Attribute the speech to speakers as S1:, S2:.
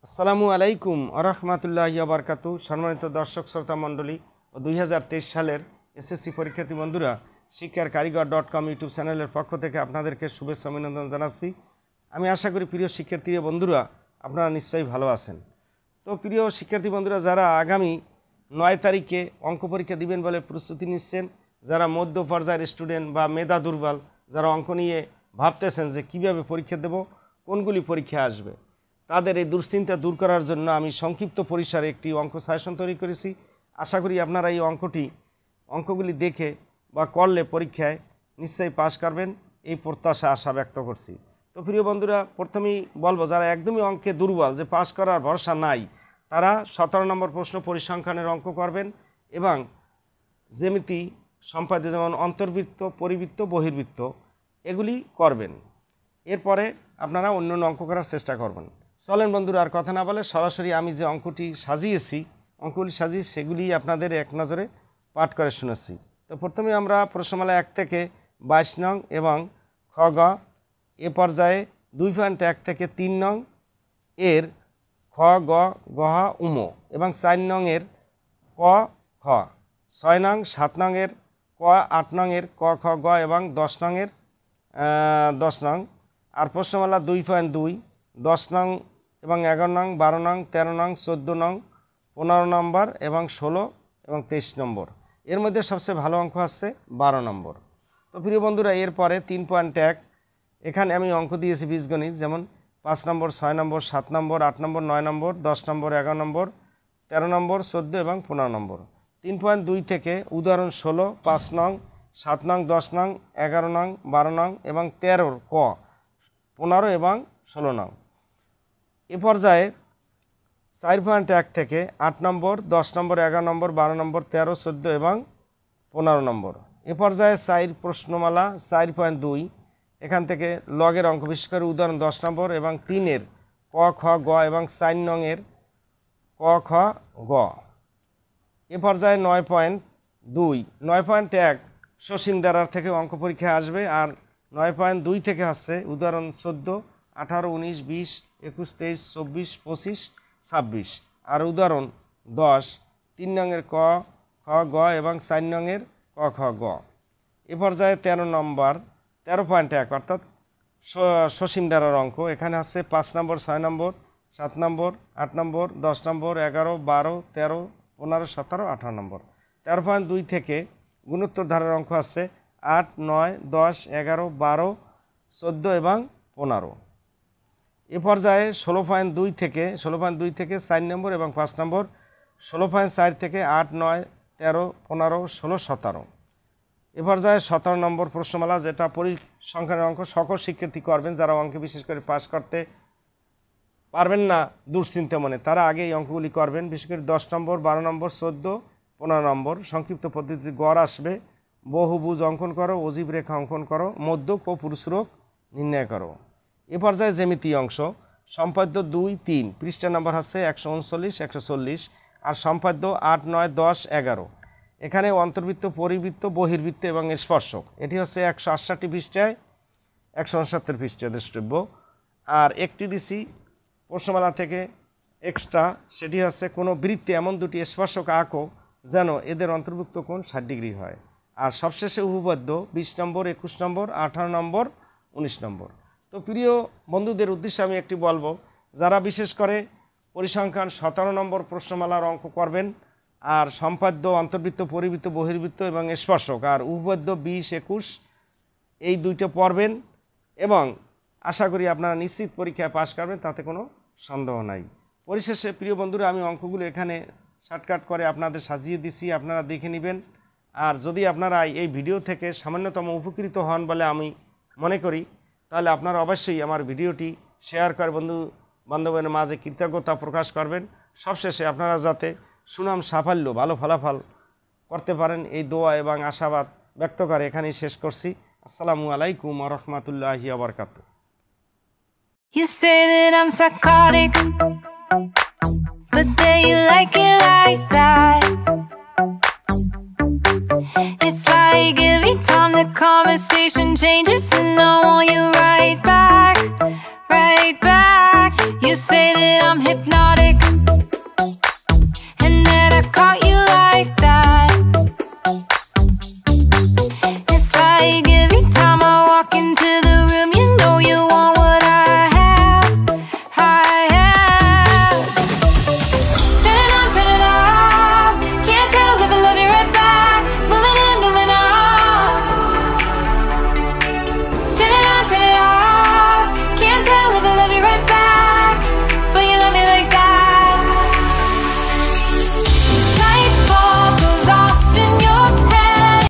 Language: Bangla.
S1: আসসালামু আলাইকুম আরহামাতুল্লাহি ওয়া বারাকাতুহু। সম্মানিত দর্শক শ্রোতা মণ্ডলী ও 2023 সালের এসএসসি পরীক্ষার্থী বন্ধুরা, শিক্ষার কারিগর ডটকম ইউটিউব চ্যানেলের পক্ষ থেকে আপনাদেরকে শুভেচ্ছা অভিনন্দন জানাচ্ছি। আমি আশা করি প্রিয় শিক্ষার্থী বন্ধুরা আপনারা নিশ্চয়ই ভালো আছেন। তো প্রিয় শিক্ষার্থী বন্ধুরা, যারা আগামী 9 তারিখে অঙ্ক পরীক্ষা দিবেন বলে প্রস্তুতি নিচ্ছেন, যারা মধ্য পর্যায়ের স্টুডেন্ট বা মেধা দুর্বল, যারা অঙ্ক নিয়ে ভাবতেছেন যে কীভাবে পরীক্ষা দেব, কোনগুলি পরীক্ষা আসবে, তাদের এই দুশ্চিন্তা দূর করার জন্য আমি সংক্ষিপ্ত পরিসরে একটি অঙ্ক সাজেশন তৈরি করেছি। আশা করি আপনারা এই অঙ্কগুলি দেখে বা করলে পরীক্ষায় নিশ্চয়ই পাস করবেন, এই প্রত্যাশা আশা ব্যক্ত করছি। তো প্রিয় বন্ধুরা, প্রথমেই বলবো যারা একদমই অঙ্কে দুর্বল, যে পাস করার ভরসা নাই, তারা 17 নম্বর প্রশ্ন পরিসংখ্যানের অঙ্ক করবেন এবং জ্যামিতি সম্পাদ্য যেমন অন্তর্বৃত্ত, পরিবৃত্ত, বহির্বৃত্ত এগুলি করবেন। এরপরে আপনারা অন্য অঙ্ক করার চেষ্টা করবেন। চলেন বন্ধুরা, আর কথা না বলে সরাসরি আমি যে অঙ্কগুলি সাজিয়েছি সেগুলি আপনাদের এক নজরে পাঠ করে শোনাচ্ছি। তো প্রথমে আমরা প্রশ্নমালা 1 থেকে 22 নং এবং খ গ এ পর্যায়ে 2.1 থেকে 3 নং এর খ গ গহ উম এবং 4 নং এর ক খ, 6 নং 7 নং এর ক, 8 নং এর ক খ গ এবং 10 নং এর 10 নং। আর প্রশ্নমালা 2.2 10 নং এবং 11 নং, 12 নং, 13 নং, 14 নং, 15 নম্বর এবং 16 এবং 23 নম্বর। এর মধ্যে সবচেয়ে ভালো অঙ্ক আসছে 12 নম্বর। তো প্রিয় বন্ধুরা, এরপরে 3.1 এখানে আমি অঙ্ক দিয়েছি বীজগণিত, যেমন 5 নম্বর, 6 নম্বর, 7 নম্বর, 8 নম্বর, 9 নম্বর, 10 নম্বর, 11 নম্বর, 13 নম্বর, 14 এবং 15 নম্বর। 3.2 থেকে উদাহরণ 16, 5 নং, 7 নং, 10 নং, 11 নং, 12 নং এবং 13 ক, 15 এবং 16 নং। এ পর্যায়ে 4.1 থেকে 8 নম্বর, 10 নম্বর, 11 নম্বর, 12 নম্বর, 13, 14 এবং 15 নম্বর। এ পর্যায়ে 4 প্রশ্নমালা 4.2 এখান থেকে লগের অঙ্ক, বিশেষ করে উদাহরণ 10 নম্বর এবং 3 ক খ গ এবং 4 নং এর ক খ গ। এ পর্যায়ে 9.1 সসীম দ্বারার থেকে অঙ্ক পরীক্ষা আসবে। আর 9.2 থেকে হচ্ছে উদাহরণ 14, 18, 19, 20, 21, 23, 24, 25, 26। আর উদাহরণ 10 3 নং এর ক খ গ এবং 4 নং এর ক খ গ। এ পর্যায়ে 13.1 অর্থাৎ সসীম দ্বারার অঙ্ক, এখানে হচ্ছে 5 নম্বর, 6 নম্বর, 7 নম্বর, 8 নম্বর, 10 নম্বর, 11, 12, 13, 15, 17, 18 নম্বর। 13.2 থেকে গুণোত্তর ধারার অঙ্ক আছে 8, 9, 10, 11, 12, 14 এবং 15। এ পর্যায়ে 16.2 থেকে 4 নম্বর এবং 5 নম্বর, 16.4 থেকে 8, 9, 13, 15, 16, 17। এ পর্যায়ে 17 নম্বর প্রশ্নমালা, যেটা পরিসংখ্যানের অঙ্ক সকল শিক্ষার্থী করবেন। যারা অঙ্কে বিশেষ করে পাস করতে পারবেন না দুশ্চিন্তা মনে, তারা আগে এই অঙ্কগুলি করবেন। বিশেষ করে 10 নম্বর, 12 নম্বর, 14, 15 নম্বর। সংক্ষিপ্ত পদ্ধতিতে গড় আসবে, বহুভুজ অঙ্কন করো, অজীব রেখা অঙ্কন করো, মধ্যক ও পুরুষরোগ নির্ণয় করো। এ পর্যায়ে জ্যামিতি অংশ, সম্পাদ্য 2, 3 পৃষ্ঠা নম্বর হচ্ছে 139, 140। আর সম্পাদ্য 8, 9, 10, 11। এখানে অন্তর্বৃত্ত, পরিবৃত্ত, বহির্বৃত্ত এবং স্পর্শক, এটি হচ্ছে 168 পৃষ্ঠায় 169 পৃষ্ঠা দ্রষ্টব্য। আর একটি দিছি প্রশ্নমালা থেকে এক্সট্রা, সেটি হচ্ছে কোনো বৃত্তে এমন দুটি স্পর্শক আঁকো যেন এদের অন্তর্ভুক্ত কোণ 60 ডিগ্রি হয়। আর সবশেষে উপপাদ্য 20 নম্বর, 21 নম্বর, 18 নম্বর, 19 নম্বর। তো প্রিয় বন্ধুদের উদ্দেশ্যে আমি একটি বলবো, যারা বিশেষ করে পরিসংখ্যান 17 নম্বর প্রশ্নমালার অঙ্ক করবেন, আর সম্পাদ্য, অন্তর্বৃত্ত, পরিবৃত্ত, বহির্বৃত্ত এবং স্পর্শক, আর উপপাদ্য 20, 21 এই দুইটা পড়বেন এবং আশা করি আপনারা নিশ্চিত পরীক্ষায় পাস করবেন, তাতে কোনো সন্দেহ নাই। পরিশেষে প্রিয় বন্ধুরা, আমি অঙ্কগুলো এখানে শর্টকাট করে আপনাদের সাজিয়ে দিচ্ছি, আপনারা দেখে নেবেন। আর যদি আপনারা এই ভিডিও থেকে সামান্যতম উপকৃত হন বলে আমি মনে করি, তাহলে আপনারা অবশ্যই আমার ভিডিওটি শেয়ার করে বন্ধু বান্ধবের মাঝে কৃতজ্ঞতা প্রকাশ করবেন। সবশেষে আপনারা যাতে সুনাম সাফল্য, ভালো ফলাফল করতে পারেন, এই দোয়া এবং আশাবাদ ব্যক্ত করে এখানেই শেষ করছি। আসসালামু আলাইকুম ওয়া রাহমাতুল্লাহি ওয়া বারাকাতুহু।
S2: You say that I'm psychotic, but then you like it like that. It's like every time the conversation changes, and I want you right back, right back. You say that I'm I'm hypnotized.